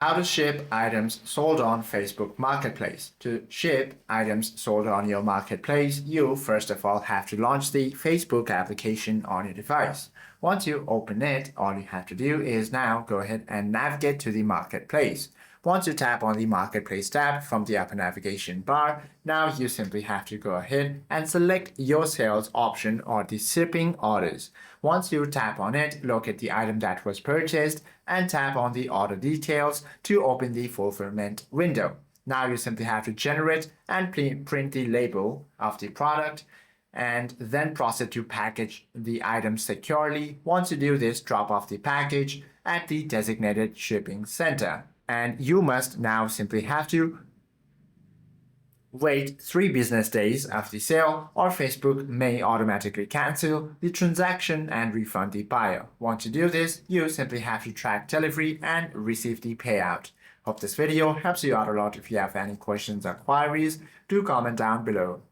How to ship items sold on Facebook Marketplace. To ship items sold on your marketplace, you first of all have to launch the Facebook application on your device. Once you open it, all you have to do is now go ahead and navigate to the marketplace. Once you tap on the Marketplace tab from the upper navigation bar, now you simply have to go ahead and select your sales option or the shipping orders. Once you tap on it, locate the item that was purchased and tap on the order details to open the fulfillment window. Now you simply have to generate and print the label of the product and then proceed to package the item securely. Once you do this, drop off the package at the designated shipping center. And you must now simply have to wait 3 business days of the sale, or Facebook may automatically cancel the transaction and refund the buyer. Once you do this, you simply have to track delivery and receive the payout. Hope this video helps you out a lot. If you have any questions or queries, do comment down below.